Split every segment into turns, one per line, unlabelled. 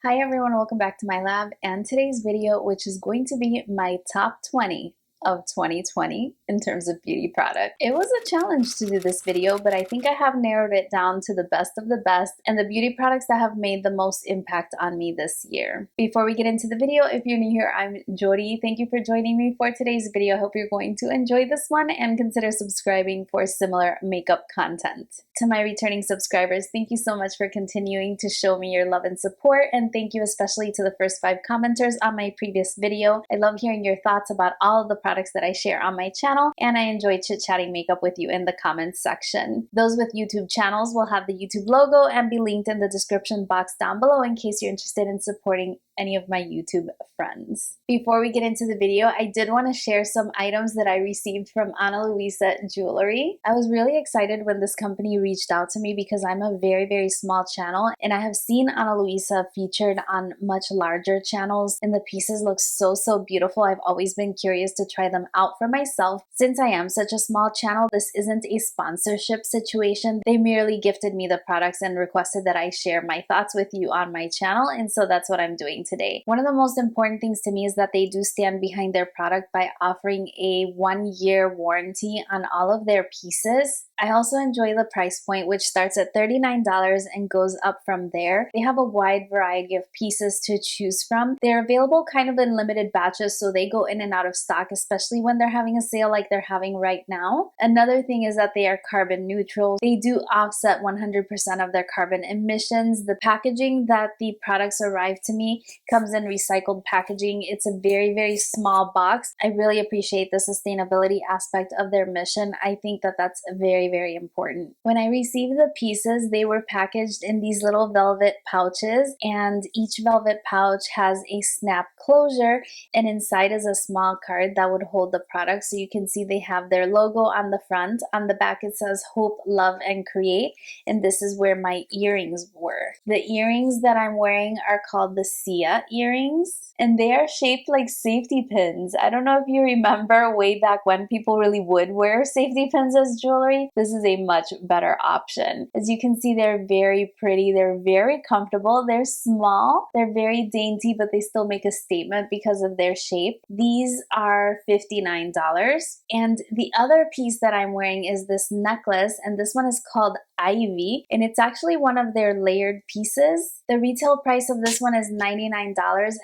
Hi everyone, welcome back to my lab and today's video, which is going to be my top 20 of 2020 in terms of beauty product. It was a challenge to do this video, but I think I have narrowed it down to the best of the best and the beauty products that have made the most impact on me this year. Before we get into the video, if you're new here, I'm Yori. Thank you for joining me for today's video. I hope you're going to enjoy this one and consider subscribing for similar makeup content. To my returning subscribers, thank you so much for continuing to show me your love and support, and thank you especially to the first 5 commenters on my previous video. I love hearing your thoughts about all of the products that I share on my channel, and I enjoy chit-chatting makeup with you in the comments section. Those with YouTube channels will have the YouTube logo and be linked in the description box down below in case you're interested in supporting any of my YouTube friends. Before we get into the video, I did want to share some items that I received from Luisa Jewelry. I was really excited when this company reached out to me because I'm a very small channel, and I have seen Luisa featured on much larger channels, and the pieces look so beautiful. I've always been curious to try them out for myself. Since I am such a small channel, this isn't a sponsorship situation. They merely gifted me the products and requested that I share my thoughts with you on my channel, and so that's what I'm doing today. One of the most important things to me is that they do stand behind their product by offering a 1-year warranty on all of their pieces. I also enjoy the price point, which starts at $39 and goes up from there. They have a wide variety of pieces to choose from. They're available kind of in limited batches, so they go in and out of stock, especially when they're having a sale like they're having right now. Another thing is that they are carbon neutral. They do offset 100% of their carbon emissions. The packaging that the products arrive to me comes in recycled packaging. It's a very small box. I really appreciate the sustainability aspect of their mission. I think that that's very important. When I received the pieces, they were packaged in these little velvet pouches, and each velvet pouch has a snap closure, and inside is a small card that would hold the product. So you can see they have their logo on the front. On the back it says hope, love, and create, and this is where my earrings were. The earrings that I'm wearing are called the Sia earrings, and they are shaped like safety pins. I don't know if you remember way back when people really would wear safety pins as jewelry. This is a much better option. As you can see, they're very pretty, they're very comfortable, they're small, they're very dainty, but they still make a statement because of their shape. These are $59. And the other piece that I'm wearing is this necklace, and this one is called Ivy, and it's actually one of their layered pieces. The retail price of this one is $99,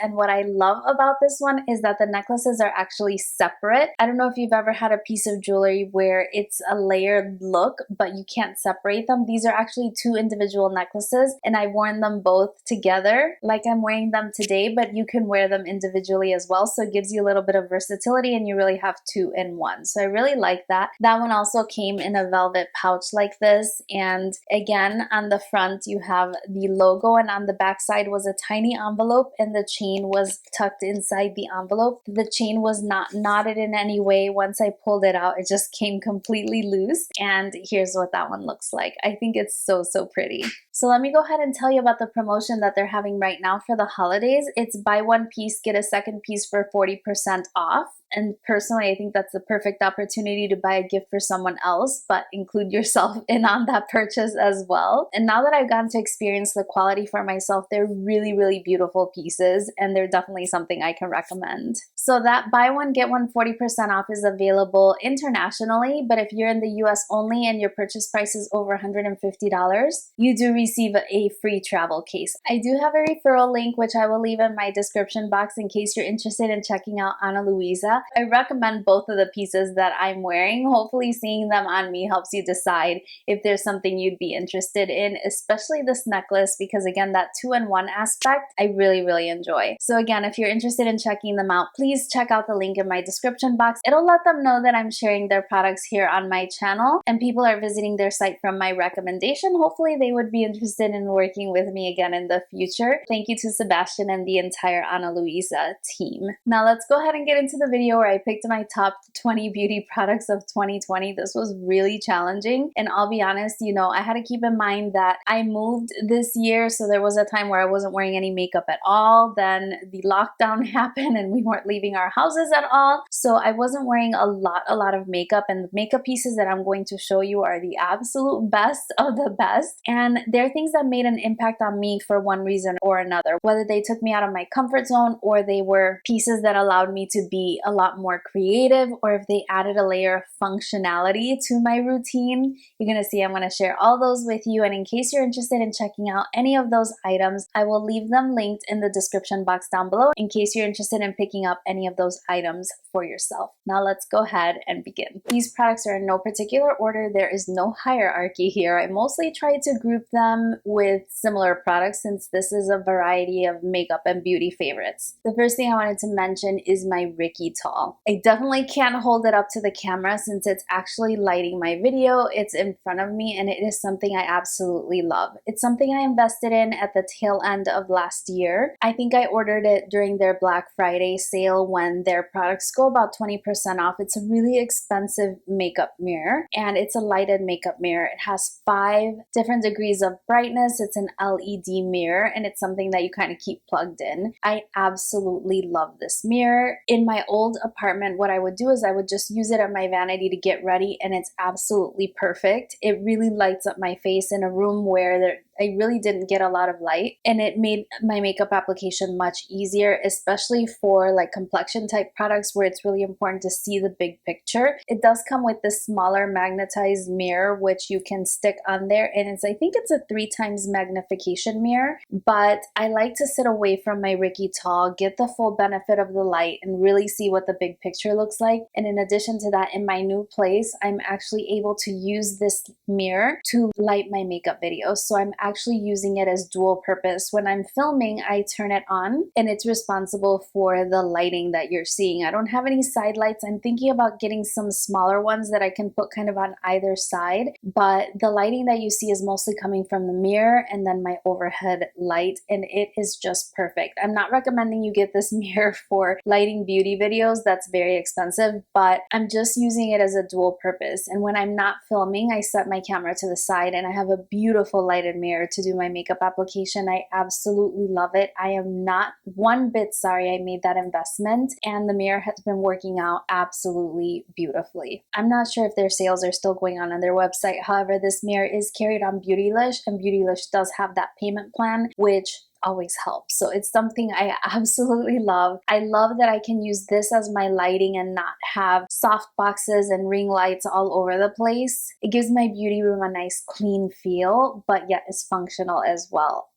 and what I love about this one is that the necklaces are actually separate. I don't know if you've ever had a piece of jewelry where it's a layered look, but you can't separate them. These are actually 2 individual necklaces, and I've worn them both together like I'm wearing them today, but you can wear them individually as well, so it gives you a little bit of versatility and you really have 2 in 1. So I really like that. That one also came in a velvet pouch like this, and again on the front you have the logo, and on the back side was a tiny envelope, and the chain was tucked inside the envelope. The chain was not knotted in any way. Once I pulled it out, it just came completely loose, and here's what that one looks like. I think it's so pretty. So let me go ahead and tell you about the promotion that they're having right now for the holidays. It's buy one piece, get a second piece for 40% off. And personally, I think that's the perfect opportunity to buy a gift for someone else, but include yourself in on that purchase as well. And now that I've gotten to experience the quality for myself, they're really beautiful pieces, and they're definitely something I can recommend. So that buy one, get one 40% off is available internationally, but if you're in the US only and your purchase price is over $150, you do receive a free travel case. I do have a referral link, which I will leave in my description box in case you're interested in checking out Luisa. I recommend both of the pieces that I'm wearing. Hopefully seeing them on me helps you decide if there's something you'd be interested in, especially this necklace, because again, that 2-in-1 aspect I really enjoy. So again, if you're interested in checking them out, please check out the link in my description box. It'll let them know that I'm sharing their products here on my channel and people are visiting their site from my recommendation. Hopefully they would be interested in working with me again in the future. Thank you to Sebastian and the entire Luisa team. Now let's go ahead and get into the video where I picked my top 20 beauty products of 2020. This was really challenging, and I'll be honest, you know, I had to keep in mind that I moved this year, so there was a time where I wasn't wearing any makeup at all. Then the lockdown happened and we weren't leaving leaving our houses at all. So I wasn't wearing a lot of makeup, and the makeup pieces that I'm going to show you are the absolute best of the best. And they're things that made an impact on me for one reason or another, whether they took me out of my comfort zone or they were pieces that allowed me to be a lot more creative, or if they added a layer of functionality to my routine. You're gonna see I'm gonna share all those with you, and in case you're interested in checking out any of those items, I will leave them linked in the description box down below in case you're interested in picking up any of those items for yourself. Now let's go ahead and begin. These products are in no particular order. There is no hierarchy here. I mostly try to group them with similar products since this is a variety of makeup and beauty favorites. The first thing I wanted to mention is my Riki Tall. I definitely can't hold it up to the camera since it's actually lighting my video. It's in front of me and it is something I absolutely love. It's something I invested in at the tail end of last year. I think I ordered it during their Black Friday sale when their products go about 20% off. It's a really expensive makeup mirror, and it's a lighted makeup mirror. It has 5 different degrees of brightness. It's an LED mirror, and it's something that you kind of keep plugged in. I absolutely love this mirror. In my old apartment, what I would do is I would just use it at my vanity to get ready, and it's absolutely perfect. It really lights up my face in a room where I really didn't get a lot of light, and it made my makeup application much easier, especially for like complexion type products where it's really important to see the big picture. It does come with this smaller magnetized mirror which you can stick on there, and I think it's a 3 times magnification mirror, but I like to sit away from my Riki Tall, get the full benefit of the light, and really see what the big picture looks like. And in addition to that, in my new place, I'm actually able to use this mirror to light my makeup videos. So I'm actually using it as dual purpose. When I'm filming, I turn it on and it's responsible for the lighting that you're seeing. I don't have any side lights. I'm thinking about getting some smaller ones that I can put kind of on either side, but the lighting that you see is mostly coming from the mirror and then my overhead light, and it is just perfect. I'm not recommending you get this mirror for lighting beauty videos. That's very expensive, but I'm just using it as a dual purpose. And when I'm not filming, I set my camera to the side and I have a beautiful lighted mirror to do my makeup application. I absolutely love it. I am not one bit sorry I made that investment, and the mirror has been working out absolutely beautifully. I'm not sure if their sales are still going on their website. However, this mirror is carried on Beautylish, and Beautylish does have that payment plan, which always helps. So it's something I absolutely love. I love that I can use this as my lighting and not have soft boxes and ring lights all over the place. It gives my beauty room a nice clean feel, but yet is functional as well.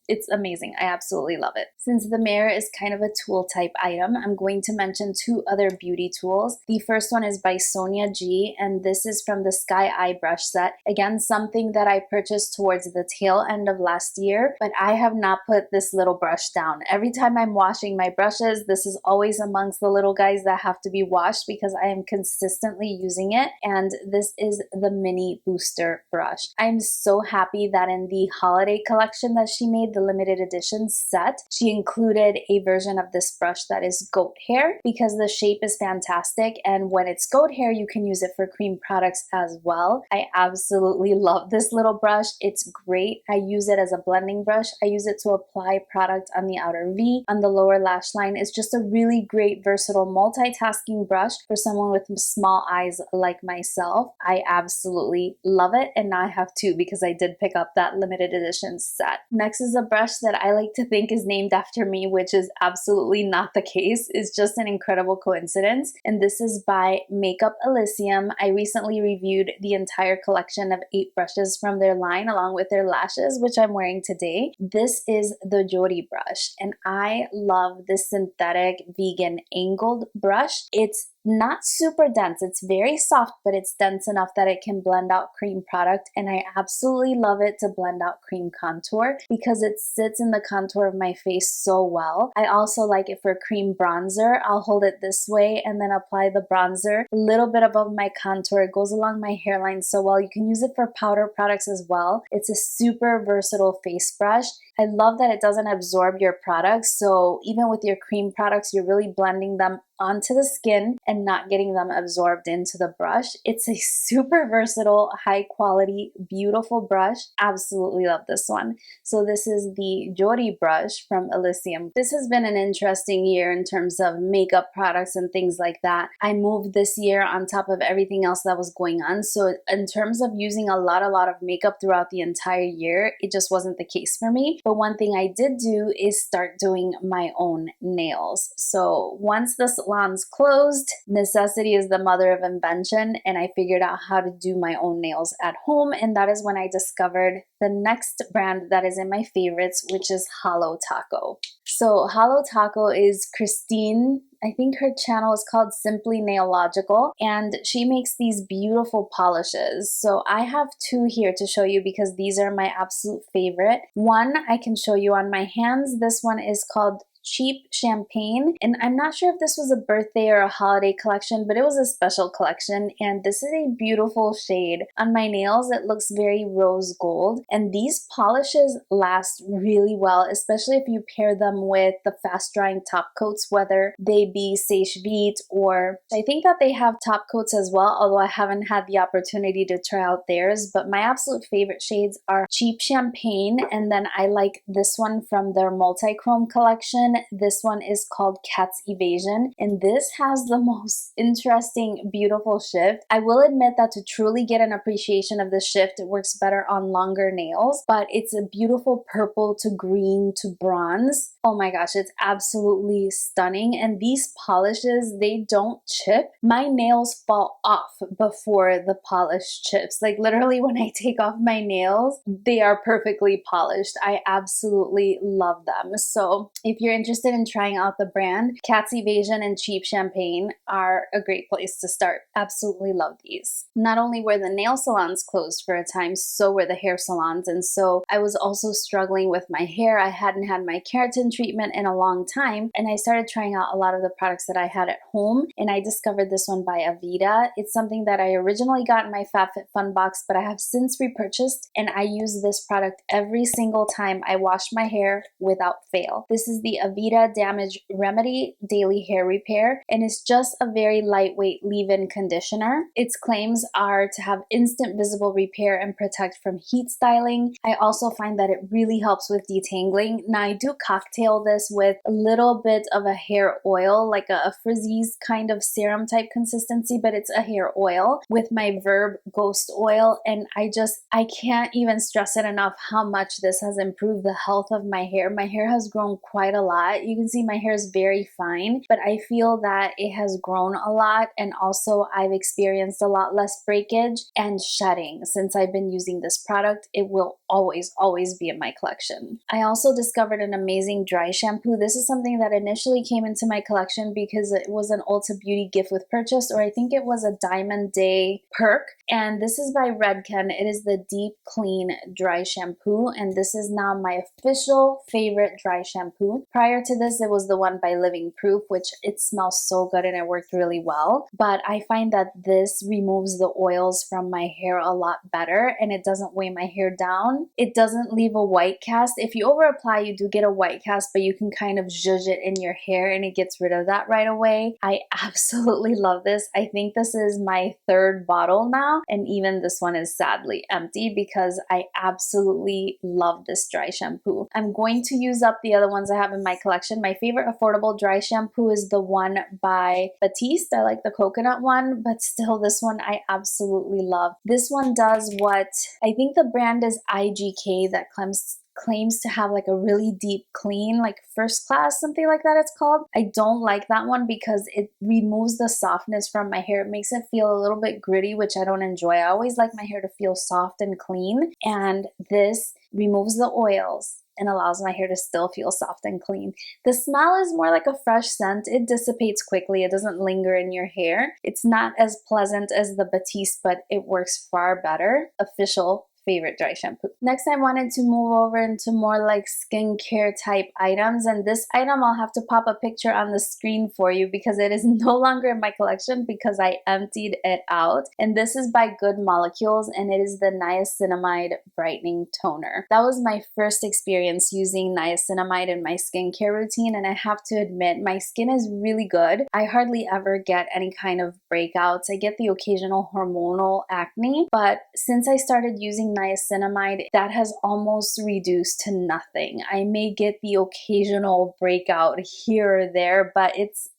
It's amazing. I absolutely love it. Since the mirror is kind of a tool type item, I'm going to mention 2 other beauty tools. The first one is by Sonia G, and this is from the Sky Eye brush set. Again, something that I purchased towards the tail end of last year, but I have not put this little brush down. Every time I'm washing my brushes, this is always amongst the little guys that have to be washed because I am consistently using it, and this is the Mini Booster brush. I'm so happy that in the holiday collection that she made, the limited edition set, she included a version of this brush that is goat hair because the shape is fantastic, and when it's goat hair you can use it for cream products as well. I absolutely love this little brush. It's great. I use it as a blending brush. I use it to apply product on the outer V, on the lower lash line. It's just a really great versatile multitasking brush for someone with small eyes like myself. I absolutely love it, and now I have 2 because I did pick up that limited edition set. Next is a brush that I like to think is named after me, which is absolutely not the case. It's just an incredible coincidence. And this is by Makeup Elysium. I recently reviewed the entire collection of 8 brushes from their line along with their lashes, which I'm wearing today. This is the Yori brush, and I love this synthetic vegan angled brush. It's not super dense. It's very soft, but it's dense enough that it can blend out cream product, and I absolutely love it to blend out cream contour because it sits in the contour of my face so well. I also like it for cream bronzer. I'll hold it this way and then apply the bronzer a little bit above my contour. It goes along my hairline so well. You can use it for powder products as well. It's a super versatile face brush. I love that it doesn't absorb your products, so even with your cream products, you're really blending them onto the skin and not getting them absorbed into the brush. It's a super versatile, high quality, beautiful brush. Absolutely love this one. So this is the Yori brush from Elysium. This has been an interesting year in terms of makeup products and things like that. I moved this year on top of everything else that was going on. So in terms of using a lot of makeup throughout the entire year, it just wasn't the case for me. But one thing I did do is start doing my own nails. So once the salons closed, necessity is the mother of invention, and I figured out how to do my own nails at home. And that is when I discovered the next brand that is in my favorites, which is Holo Taco. So Holo Taco is Christine. I think her channel is called Simply Nailogical, and she makes these beautiful polishes. So I have two here to show you because these are my absolute favorite. One I can show you on my hands. This one is called Cheap Champagne, and I'm not sure if this was a birthday or a holiday collection, but it was a special collection, and this is a beautiful shade. On my nails it looks very rose gold, and these polishes last really well, especially if you pair them with the fast drying top coats, whether they be Sage Vite, or I think that they have top coats as well, although I haven't had the opportunity to try out theirs. But my absolute favorite shades are Cheap Champagne, and then I like this one from their multi-chrome collection. This one is called Cat's Evasion, and this has the most interesting, beautiful shift. I will admit that to truly get an appreciation of the shift, it works better on longer nails, but it's a beautiful purple to green to bronze. Oh my gosh, it's absolutely stunning. And these polishes, they don't chip. My nails fall off before the polish chips. Like literally when I take off my nails, they are perfectly polished. I absolutely love them. So if you're interested in trying out the brand, Cat's Evasion and Cheap Champagne are a great place to start. Absolutely love these. Not only were the nail salons closed for a time, so were the hair salons. And so I was also struggling with my hair. I hadn't had my keratin treatment in a long time, and I started trying out a lot of the products that I had at home, and I discovered this one by Aveda. It's something that I originally got in my FabFitFun box, but I have since repurchased, and I use this product every single time I wash my hair without fail. This is the Aveda Damage Remedy Daily Hair Repair, and it's just a very lightweight leave-in conditioner. Its claims are to have instant visible repair and protect from heat styling. I also find that it really helps with detangling. Now I do cocktail this with a little bit of a hair oil, like a frizzies kind of serum type consistency, but it's a hair oil with my Verb Ghost Oil, and I can't even stress it enough how much this has improved the health of my hair. My hair has grown quite a lot. You can see my hair is very fine, but I feel that it has grown a lot, and also I've experienced a lot less breakage and shedding since I've been using this product. It will always be in my collection. I also discovered an amazing dry shampoo. This is something that initially came into my collection because it was an Ulta Beauty gift with purchase, or I think it was a Diamond Day perk, and this is by Redken. It is the Deep Clean Dry Shampoo, and this is now my official favorite dry shampoo. Prior to this, it was the one by Living Proof, which it smells so good and it worked really well, but I find that this removes the oils from my hair a lot better, and it doesn't weigh my hair down. It doesn't leave a white cast. If you over apply, you do get a white cast, but you can kind of zhuzh it in your hair and it gets rid of that right away. I absolutely love this. I think this is my third bottle now, and even this one is sadly empty because I absolutely love this dry shampoo. I'm going to use up the other ones I have in my collection. My favorite affordable dry shampoo is the one by Batiste. I like the coconut one, but still this one I absolutely love. This one does what I think the brand is IGK that claims to have like a really deep clean, like first class, something like that it's called. I don't like that one because it removes the softness from my hair. It makes it feel a little bit gritty, which I don't enjoy. I always like my hair to feel soft and clean, and this removes the oils and allows my hair to still feel soft and clean. The smell is more like a fresh scent. It dissipates quickly. It doesn't linger in your hair. It's not as pleasant as the Batiste, but it works far better. Official favorite dry shampoo. Next, I wanted to move over into more like skincare type items, and this item I'll have to pop a picture on the screen for you because it is no longer in my collection because I emptied it out. And this is by Good Molecules, and it is the Niacinamide Brightening Toner. That was my first experience using niacinamide in my skincare routine, and I have to admit my skin is really good. I hardly ever get any kind of breakouts. I get the occasional hormonal acne, but since I started using niacinamide, that has almost reduced to nothing. I may get the occasional breakout here or there, but it's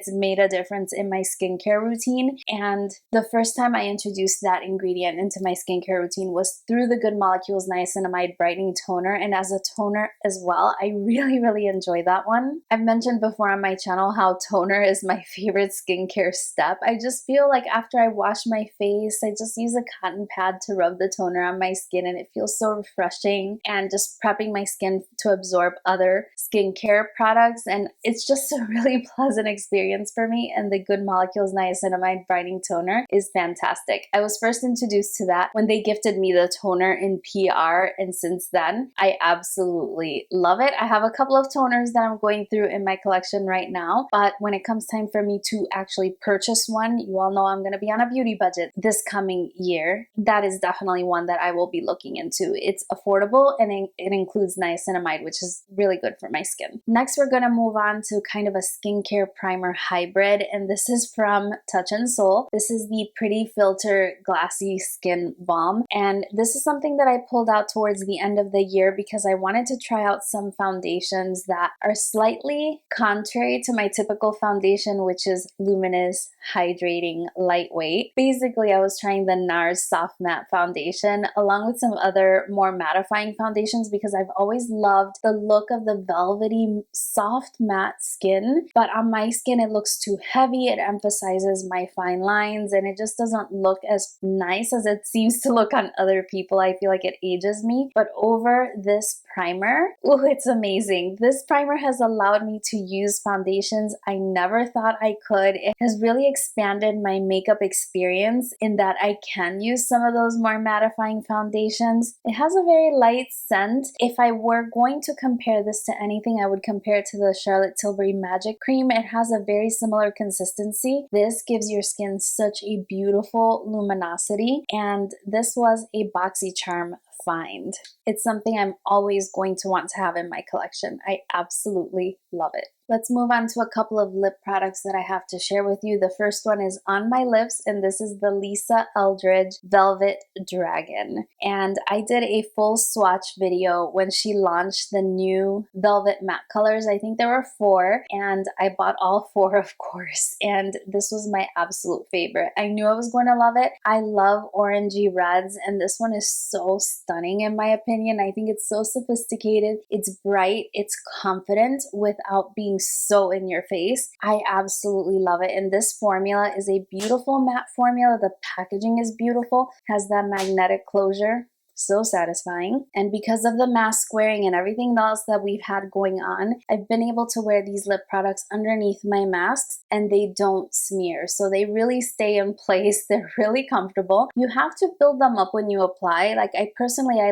made a difference in my skincare routine. And the first time I introduced that ingredient into my skincare routine was through the Good Molecules Niacinamide Brightening Toner, and as a toner as well. I really enjoy that one. I've mentioned before on my channel how toner is my favorite skincare step. I just feel like after I wash my face, I just use a cotton pad to rub the toner on my skin, and it feels so refreshing and just prepping my skin to absorb other skincare products, and it's just a really pleasant experience for me. And the Good Molecules Niacinamide Brightening Toner is fantastic. I was first introduced to that when they gifted me the toner in PR, and since then I absolutely love it. I have a couple of toners that I'm going through in my collection right now, but when it comes time for me to actually purchase one, you all know I'm going to be on a beauty budget this coming year. That is definitely one that I will be looking into. It's affordable and it includes niacinamide, which is really good for my skin. Next, we're going to move on to kind of a skincare primer hybrid, and this is from Touch in Sol. This is the Pretty Filter Glassy Skin Balm, and this is something that I pulled out towards the end of the year because I wanted to try out some foundations that are slightly contrary to my typical foundation, which is luminous, hydrating, lightweight. Basically, I was trying the NARS Soft Matte Foundation along with some other more mattifying foundations because I've always loved the look of the velvety, soft matte skin, but on my skin it looks too heavy. It emphasizes my fine lines and it just doesn't look as nice as it seems to look on other people. I feel like it ages me. But over this primer, oh, it's amazing. This primer has allowed me to use foundations I never thought I could. It has really expanded my makeup experience in that I can use some of those more mattifying foundations. It has a very light scent. If I were going to compare this to anything, I would compare it to the Charlotte Tilbury Magic Cream. It has a very similar consistency. This gives your skin such a beautiful luminosity, and this was a BoxyCharm find. It's something I'm always going to want to have in my collection. I absolutely love it. Let's move on to a couple of lip products that I have to share with you. The first one is on my lips, and this is the Lisa Eldridge Velvet Dragon. And I did a full swatch video when she launched the new Velvet matte colors. I think there were 4, and I bought all 4, of course. And this was my absolute favorite. I knew I was going to love it. I love orangey reds, and this one is so stunning in my opinion. I think it's so sophisticated. It's bright. It's confident without being so in your face. I absolutely love it. And this formula is a beautiful matte formula. The packaging is beautiful, has that magnetic closure. So satisfying. And because of the mask wearing and everything else that we've had going on, I've been able to wear these lip products underneath my masks and they don't smear. So they really stay in place. They're really comfortable. You have to build them up when you apply. Like I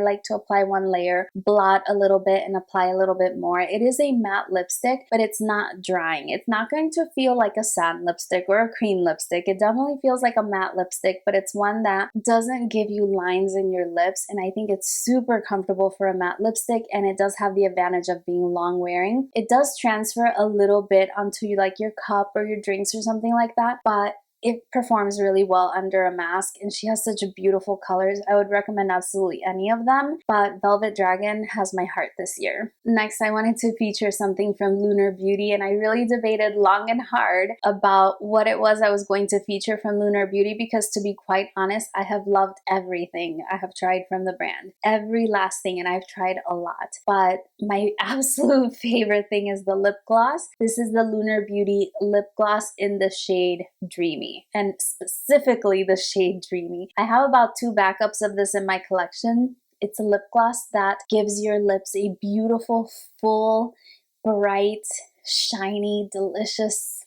like to apply one layer, blot a little bit and apply a little bit more. It is a matte lipstick, but it's not drying. It's not going to feel like a satin lipstick or a cream lipstick. It definitely feels like a matte lipstick, but it's one that doesn't give you lines in your lips. And I think it's super comfortable for a matte lipstick, and it does have the advantage of being long wearing. It does transfer a little bit onto like your cup or your drinks or something like that, but it performs really well under a mask, and she has such beautiful colors. I would recommend absolutely any of them, but Velvet Dragon has my heart this year. Next, I wanted to feature something from Lunar Beauty, and I really debated long and hard about what it was I was going to feature from Lunar Beauty because, to be quite honest, I have loved everything I have tried from the brand. Every last thing, and I've tried a lot. But my absolute favorite thing is the lip gloss. This is the Lunar Beauty lip gloss in the shade Dreamy. And specifically the shade Dreamy. I have about 2 backups of this in my collection. It's a lip gloss that gives your lips a beautiful, full, bright, shiny, delicious,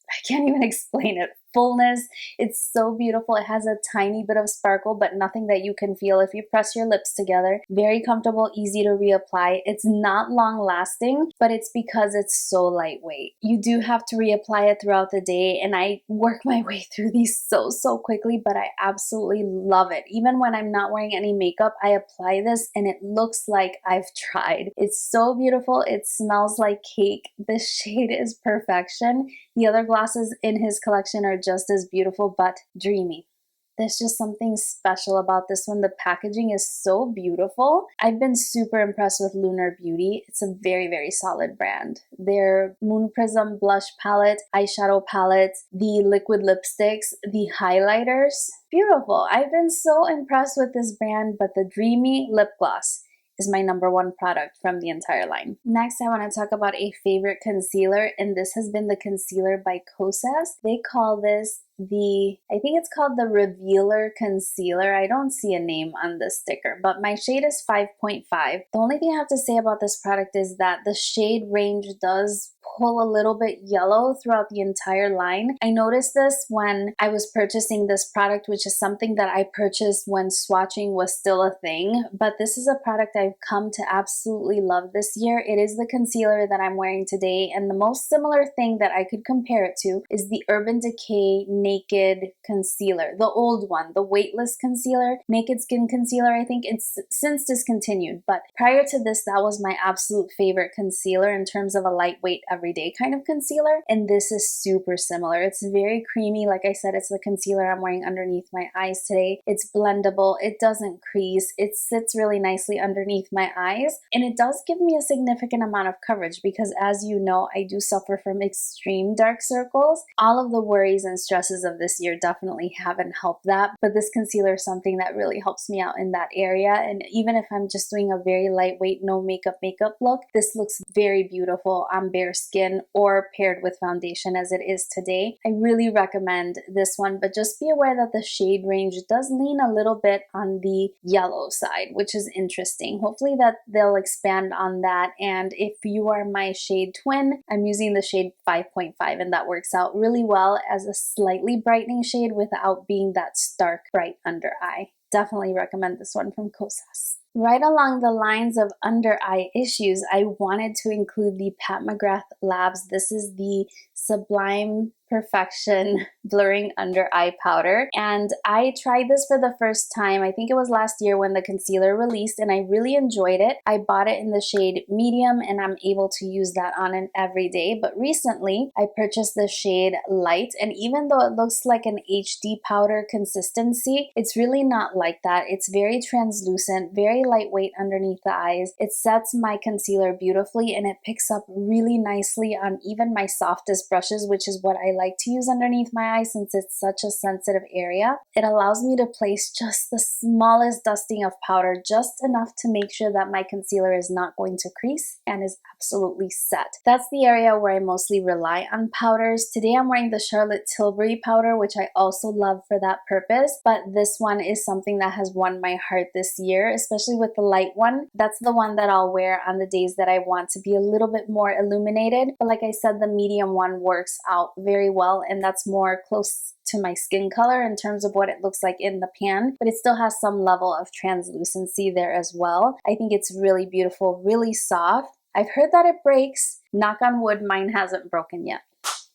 I can't even explain it, fullness. It's so beautiful. It has a tiny bit of sparkle, but nothing that you can feel if you press your lips together. Very comfortable, easy to reapply. It's not long lasting, but it's because it's so lightweight. You do have to reapply it throughout the day, and I work my way through these so quickly, but I absolutely love it. Even when I'm not wearing any makeup, I apply this and it looks like I've tried. It's so beautiful. It smells like cake. The shade is perfection. The other glosses in his collection are just as beautiful, but dreamy. There's just something special about this one. The packaging is so beautiful. I've been super impressed with Lunar Beauty. It's a very solid brand. Their Moon Prism blush palette, eyeshadow palettes, the liquid lipsticks, the highlighters, beautiful. I've been so impressed with this brand, but the Dreamy Lip Gloss is my #1 product from the entire line. Next, I want to talk about a favorite concealer, and this has been the concealer by Kosas. They call this I think it's called the Revealer Concealer. I don't see a name on the sticker, but my shade is 5.5. The only thing I have to say about this product is that the shade range does pull a little bit yellow throughout the entire line. I noticed this when I was purchasing this product, which is something that I purchased when swatching was still a thing, but this is a product I've come to absolutely love this year. It is the concealer that I'm wearing today, and the most similar thing that I could compare it to is the Urban Decay Naked Concealer, the old one, the weightless concealer, Naked Skin Concealer. I think it's since discontinued, but prior to this, that was my absolute favorite concealer in terms of a lightweight everyday kind of concealer, and this is super similar. It's very creamy. Like I said, it's the concealer I'm wearing underneath my eyes today. It's blendable, it doesn't crease, it sits really nicely underneath my eyes, and it does give me a significant amount of coverage because, as you know, I do suffer from extreme dark circles. All of the worries and stresses of this year definitely haven't helped that, but this concealer is something that really helps me out in that area. And even if I'm just doing a very lightweight no makeup look, this looks very beautiful on bare skin or paired with foundation as it is today. I really recommend this one, but just be aware that the shade range does lean a little bit on the yellow side, which is interesting. Hopefully that they'll expand on that. And if you are my shade twin, I'm using the shade 5.5, and that works out really well as a slightly brightening shade without being that stark bright under eye. Definitely recommend this one from Kosas. Right along the lines of under eye issues, I wanted to include the Pat McGrath Labs. This is the Sublime Perfection Blurring Under Eye Powder, and I tried this for the first time. I think it was last year when the concealer released, and I really enjoyed it. I bought it in the shade medium, and I'm able to use that on an everyday, but recently I purchased the shade light, and even though it looks like an HD powder consistency, it's really not like that. It's very translucent, very lightweight underneath the eyes. It sets my concealer beautifully, and it picks up really nicely on even my softest brushes, which is what I like to use underneath my eyes since it's such a sensitive area. It allows me to place just the smallest dusting of powder, just enough to make sure that my concealer is not going to crease and is absolutely set. That's the area where I mostly rely on powders. Today I'm wearing the Charlotte Tilbury powder, which I also love for that purpose, but this one is something that has won my heart this year, especially with the light one. That's the one that I'll wear on the days that I want to be a little bit more illuminated, but like I said, the medium one works out very well, and that's more close to my skin color in terms of what it looks like in the pan, but it still has some level of translucency there as well. I think it's really beautiful, really soft. I've heard that it breaks. Knock on wood, mine hasn't broken yet.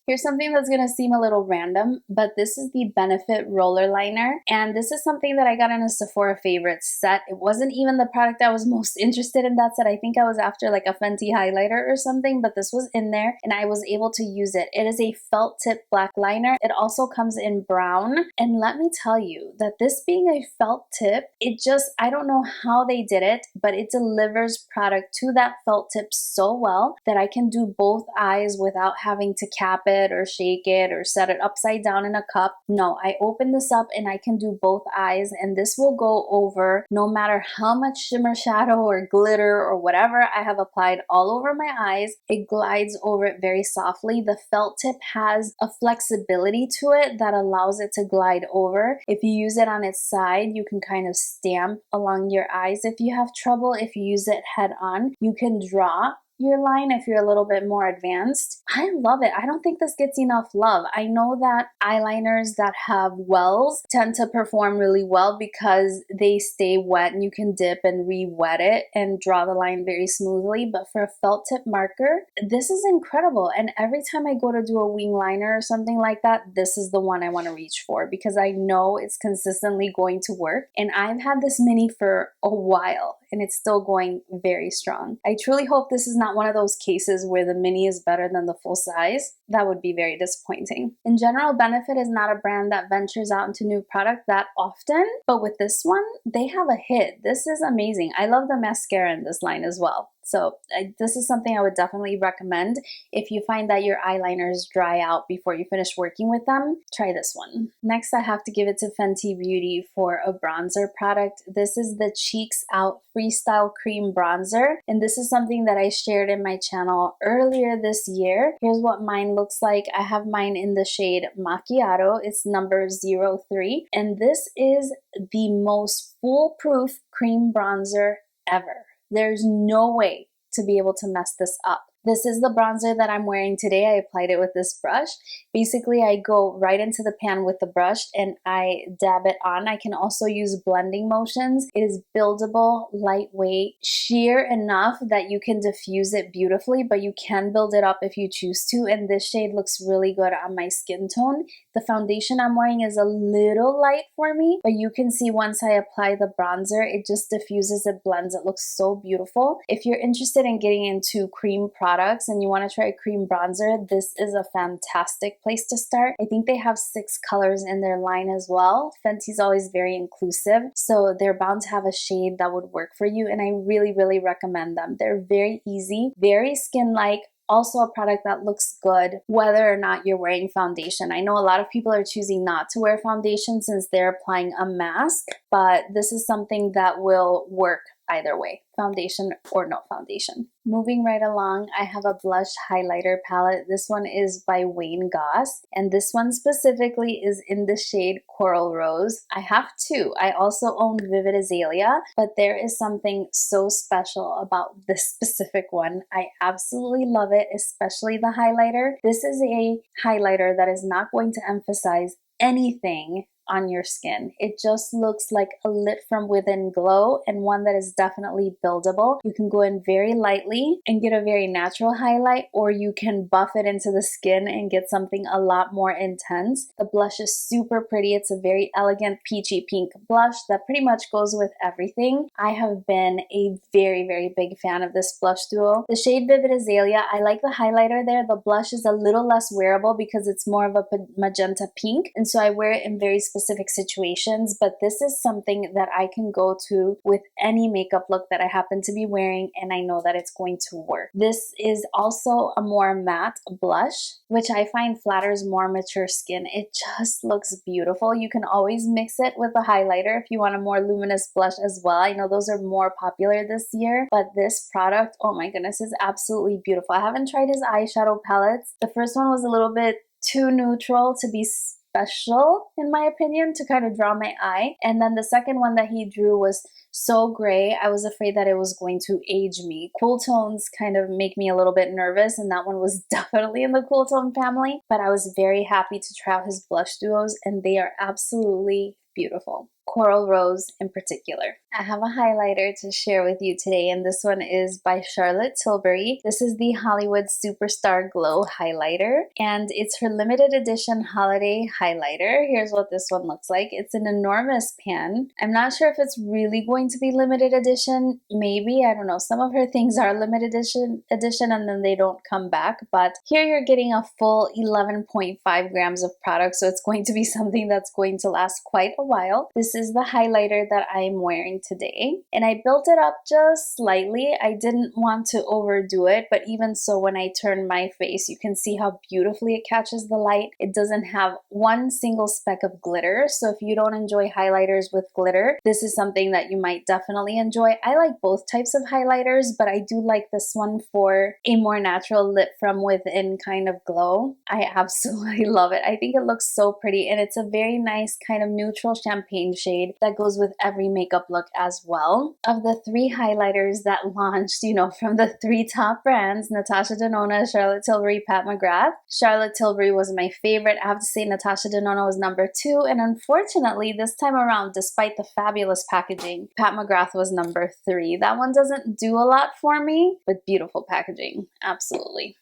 Here's something that's gonna seem a little random, but this is the Benefit Roller Liner, and this is something that I got in a Sephora Favorites set. It wasn't even the product I was most interested in that set. I think I was after like a Fenty highlighter or something, but this was in there and I was able to use it. It is a felt tip black liner. It also comes in brown, and let me tell you that this being a felt tip, it just, I don't know how they did it, but it delivers product to that felt tip so well that I can do both eyes without having to cap it or shake it or set it upside down in a cup. No, I open this up and I can do both eyes, and this will go over no matter how much shimmer shadow or glitter or whatever I have applied all over my eyes. It glides over it very softly. The felt tip has a flexibility to it that allows it to glide over. If you use it on its side, you can kind of stamp along your eyes if you have trouble. If you use it head on, you can draw your line if you're a little bit more advanced. I love it. I don't think this gets enough love. I know that eyeliners that have wells tend to perform really well because they stay wet and you can dip and re-wet it and draw the line very smoothly. But for a felt tip marker, this is incredible. And every time I go to do a wing liner or something like that, this is the one I want to reach for because I know it's consistently going to work. And I've had this mini for a while and it's still going very strong. I truly hope this is not one of those cases where the mini is better than the full size. That would be very disappointing. In general, Benefit is not a brand that ventures out into new product that often, but with this one, they have a hit. This is amazing. I love the mascara in this line as well. So this is something I would definitely recommend. If you find that your eyeliners dry out before you finish working with them, try this one. Next, I have to give it to Fenty Beauty for a bronzer product. This is the Cheeks Out Freestyle Cream Bronzer. And this is something that I shared in my channel earlier this year. Here's what mine looks like. I have mine in the shade Macchiato. It's number 03. And this is the most foolproof cream bronzer ever. There's no way to be able to mess this up. This is the bronzer that I'm wearing today. I applied it with this brush. Basically, I go right into the pan with the brush and I dab it on. I can also use blending motions. It is buildable, lightweight, sheer enough that you can diffuse it beautifully, but you can build it up if you choose to. And this shade looks really good on my skin tone. The foundation I'm wearing is a little light for me, but you can see once I apply the bronzer, it just diffuses, it blends, it looks so beautiful. If you're interested in getting into cream products and you want to try a cream bronzer, this is a fantastic place to start. I think they have 6 colors in their line as well. Fenty's always very inclusive, so they're bound to have a shade that would work for you, and I really, really recommend them. They're very easy, very skin-like, also a product that looks good whether or not you're wearing foundation. I know a lot of people are choosing not to wear foundation since they're applying a mask, but this is something that will work either way, foundation or no foundation. Moving right along, I have a blush highlighter palette. This one is by Wayne Goss, and this one specifically is in the shade Coral Rose. I have 2. I also own Vivid Azalea, but there is something so special about this specific one. I absolutely love it, especially the highlighter. This is a highlighter that is not going to emphasize anything on your skin. It just looks like a lit from within glow, and one that is definitely buildable. You can go in very lightly and get a very natural highlight, or you can buff it into the skin and get something a lot more intense. The blush is super pretty. It's a very elegant peachy pink blush that pretty much goes with everything. I have been a very, very big fan of this blush duo. The shade Vivid Azalea, I like the highlighter there. The blush is a little less wearable because it's more of a magenta pink, and so I wear it in very specific situations, but this is something that I can go to with any makeup look that I happen to be wearing, and I know that it's going to work. This is also a more matte blush, which I find flatters more mature skin. It just looks beautiful. You can always mix it with a highlighter if you want a more luminous blush as well. I know those are more popular this year, but this product, oh my goodness, is absolutely beautiful. I haven't tried his eyeshadow palettes. The first one was a little bit too neutral to be special, in my opinion, to kind of draw my eye. And then the second one that he drew was so gray, I was afraid that it was going to age me. Cool tones kind of make me a little bit nervous, and that one was definitely in the cool tone family, but I was very happy to try out his blush duos, and they are absolutely beautiful. Coral Rose in particular. I have a highlighter to share with you today, and this one is by Charlotte Tilbury. This is the Hollywood Superstar Glow highlighter, and it's her limited edition holiday highlighter. Here's what this one looks like. It's an enormous pan. I'm not sure if it's really going to be limited edition. Maybe, I don't know. Some of her things are limited edition and then they don't come back, but here you're getting a full 11.5 grams of product, so it's going to be something that's going to last quite a while. This is the highlighter that I'm wearing today, and I built it up just slightly. I didn't want to overdo it, but even so, when I turn my face, you can see how beautifully it catches the light. It doesn't have one single speck of glitter, so if you don't enjoy highlighters with glitter, this is something that you might definitely enjoy. I like both types of highlighters, but I do like this one for a more natural lit from within kind of glow. I absolutely love it. I think it looks so pretty, and it's a very nice kind of neutral champagne shade. shade that goes with every makeup look as well. Of the 3 highlighters that launched, you know, from the 3 top brands, Natasha Denona, Charlotte Tilbury, Pat McGrath. Charlotte Tilbury was my favorite. I have to say Natasha Denona was number 2, and unfortunately this time around, despite the fabulous packaging, Pat McGrath was number 3. That one doesn't do a lot for me, but beautiful packaging, absolutely.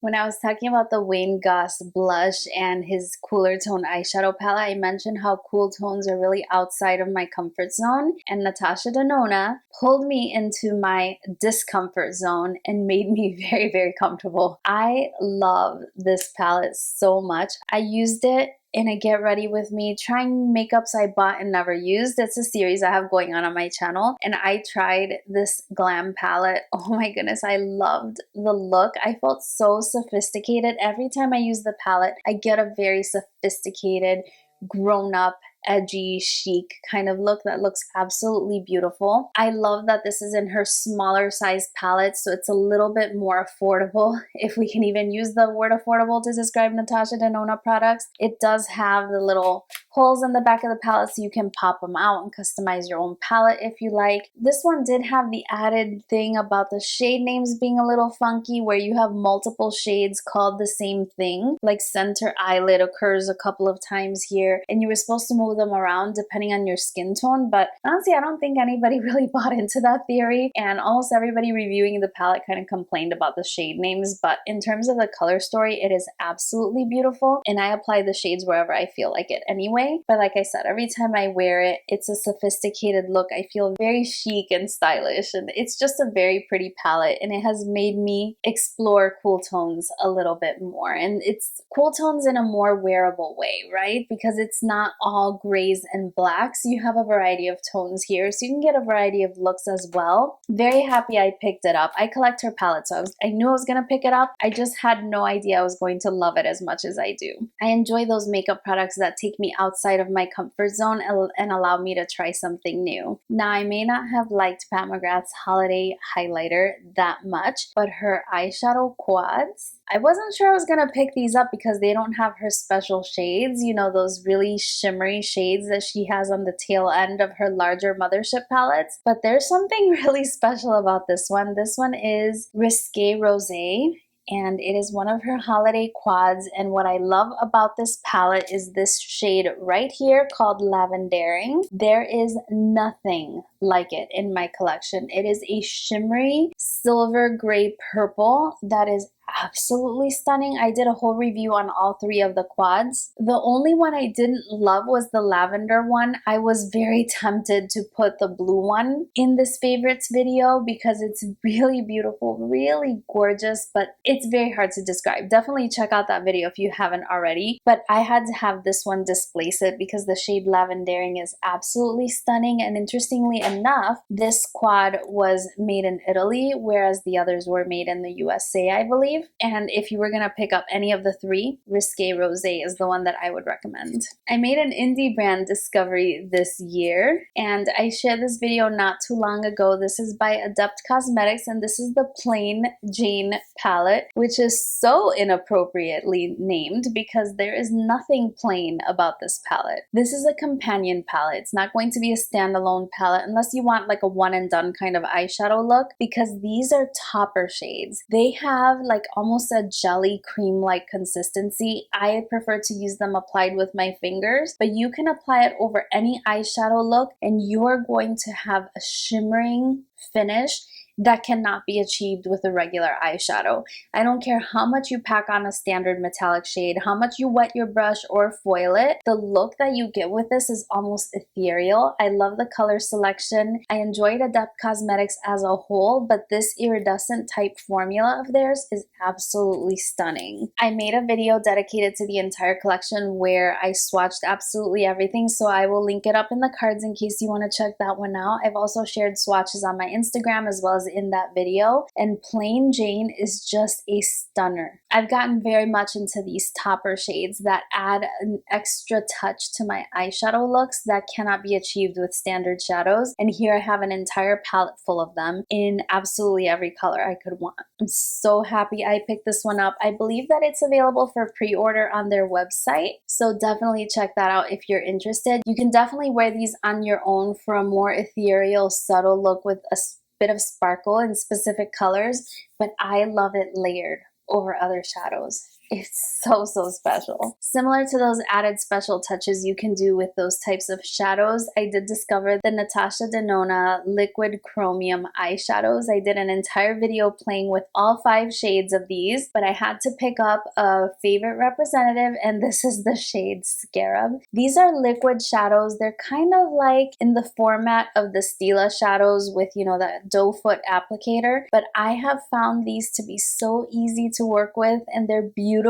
When I was talking about the Wayne Goss blush and his cooler tone eyeshadow palette, I mentioned how cool tones are really outside of my comfort zone, and Natasha Denona pulled me into my discomfort zone and made me very, very comfortable. I love this palette so much. I used it in a get ready with me trying makeups I bought and never used. It's a series I have going on my channel, and I tried this glam palette. Oh my goodness, I loved the look. I felt so sophisticated. Every time I use the palette, I get a very sophisticated, grown-up, edgy, chic kind of look that looks absolutely beautiful. I love that this is in her smaller size palette, so it's a little bit more affordable, if we can even use the word affordable to describe Natasha Denona products. It does have the little holes in the back of the palette so you can pop them out and customize your own palette if you like. This one did have the added thing about the shade names being a little funky, where you have multiple shades called the same thing, like center eyelid occurs a couple of times here, and you were supposed to move them around depending on your skin tone, but honestly I don't think anybody really bought into that theory, and almost everybody reviewing the palette kind of complained about the shade names. But in terms of the color story, it is absolutely beautiful, and I apply the shades wherever I feel like it anyway. But like I said, every time I wear it, it's a sophisticated look. I feel very chic and stylish, and it's just a very pretty palette, and it has made me explore cool tones a little bit more. And it's cool tones in a more wearable way, right? Because it's not all grays and blacks. You have a variety of tones here, so you can get a variety of looks as well. Very happy I picked it up. I collect her palette, so I knew I was gonna pick it up. I just had no idea I was going to love it as much as I do. I enjoy those makeup products that take me outside of my comfort zone and allow me to try something new. Now, I may not have liked Pat McGrath's holiday highlighter that much, but her eyeshadow quads, I wasn't sure I was gonna pick these up because they don't have her special shades, you know, those really shimmery shades that she has on the tail end of her larger mothership palettes. But there's something really special about this one. This one is Risque Rosé, and it is one of her holiday quads. And what I love about this palette is this shade right here called Lavendering. There is nothing like it in my collection. It is a shimmery silver gray purple that is absolutely stunning. I did a whole review on all 3 of the quads. The only one I didn't love was the lavender one. I was very tempted to put the blue one in this favorites video because it's really beautiful, really gorgeous, but it's very hard to describe. Definitely check out that video if you haven't already. But I had to have this one displace it because the shade Lavendering is absolutely stunning. And interestingly enough, this quad was made in Italy, whereas the others were made in the USA, I believe. And if you were going to pick up any of the 3, Risque Rosé is the one that I would recommend. I made an indie brand discovery this year, and I shared this video not too long ago. This is by Adept Cosmetics, and this is the Plain Jane palette, which is so inappropriately named because there is nothing plain about this palette. This is a companion palette. It's not going to be a standalone palette unless you want like a one and done kind of eyeshadow look, because these are topper shades. They have like almost a jelly cream-like consistency. I prefer to use them applied with my fingers, but you can apply it over any eyeshadow look and you are going to have a shimmering finish that cannot be achieved with a regular eyeshadow. I don't care how much you pack on a standard metallic shade, how much you wet your brush or foil it, the look that you get with this is almost ethereal. I love the color selection. I enjoyed Adept Cosmetics as a whole, but this iridescent type formula of theirs is absolutely stunning. I made a video dedicated to the entire collection where I swatched absolutely everything, so I will link it up in the cards in case you want to check that one out. I've also shared swatches on my Instagram as well as was in that video, and Plain Jane is just a stunner. I've gotten very much into these topper shades that add an extra touch to my eyeshadow looks that cannot be achieved with standard shadows, and here I have an entire palette full of them in absolutely every color I could want. I'm so happy I picked this one up. I believe that it's available for pre-order on their website, so definitely check that out if you're interested. You can definitely wear these on your own for a more ethereal, subtle look with a bit of sparkle in specific colors, but I love it layered over other shadows. It's so special. Similar to those added special touches you can do with those types of shadows, I did discover the Natasha Denona Liquid Chromium eyeshadows. I did an entire video playing with all 5 shades of these, but I had to pick up a favorite representative, and this is the shade Scarab. These are liquid shadows. They're kind of like in the format of the Stila shadows with, you know, that doe foot applicator, but I have found these to be so easy to work with, and they're beautiful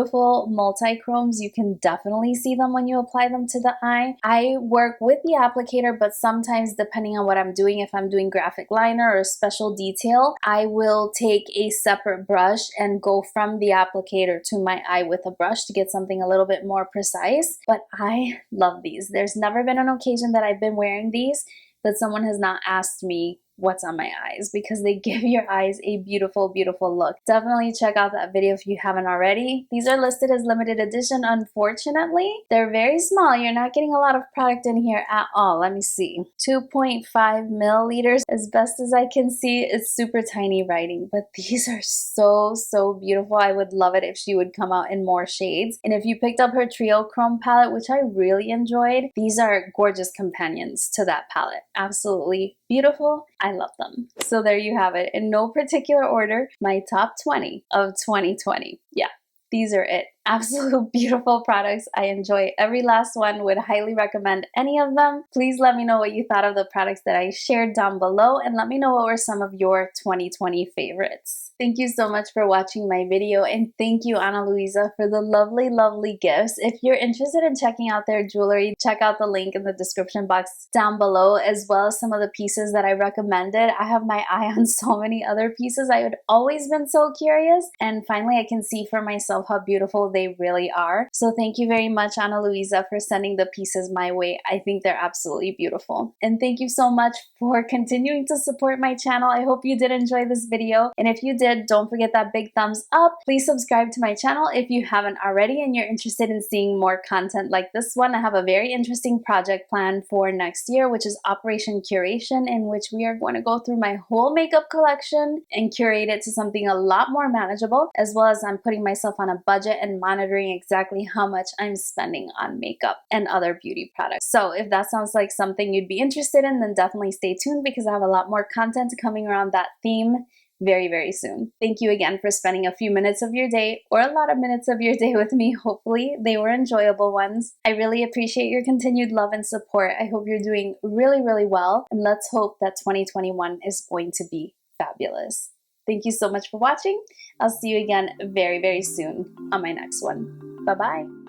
multi-chromes. You can definitely see them when you apply them to the eye. I work with the applicator, but sometimes depending on what I'm doing, if I'm doing graphic liner or special detail, I will take a separate brush and go from the applicator to my eye with a brush to get something a little bit more precise. But I love these. There's never been an occasion that I've been wearing these that someone has not asked me what's on my eyes, because they give your eyes a beautiful look. Definitely check out that video if you haven't already. These are listed as limited edition. Unfortunately, they're very small. You're not getting a lot of product in here at all. Let me see. 2.5 milliliters as best as I can see. It's super tiny writing, but these are so beautiful. I would love it if she would come out in more shades. And if you picked up her Trio Chrome palette, which I really enjoyed, these are gorgeous companions to that palette. Absolutely beautiful. I love them. So there you have it. In no particular order, my top 20 of 2020. Yeah, these are it. Absolute beautiful products. I enjoy every last one. Would highly recommend any of them. Please let me know what you thought of the products that I shared down below, and let me know what were some of your 2020 favorites. Thank you so much for watching my video, and thank you, Ana Luisa, for the lovely gifts. If you're interested in checking out their jewelry, check out the link in the description box down below, as well as some of the pieces that I recommended. I have my eye on so many other pieces. I had always been so curious, and finally I can see for myself how beautiful they really are. So thank you very much, Ana Luisa, for sending the pieces my way. I think they're absolutely beautiful. And thank you so much for continuing to support my channel. I hope you did enjoy this video. And if you did, don't forget that big thumbs up. Please subscribe to my channel if you haven't already and you're interested in seeing more content like this one. I have a very interesting project planned for next year, which is Operation Curation, in which we are going to go through my whole makeup collection and curate it to something a lot more manageable, as well as I'm putting myself on a budget and monitoring exactly how much I'm spending on makeup and other beauty products. So if that sounds like something you'd be interested in, then definitely stay tuned, because I have a lot more content coming around that theme very soon. Thank you again for spending a few minutes of your day, or a lot of minutes of your day, with me. Hopefully they were enjoyable ones. I really appreciate your continued love and support. I hope you're doing really well, and let's hope that 2021 is going to be fabulous. Thank you so much for watching. I'll see you again very soon on my next one. Bye-bye.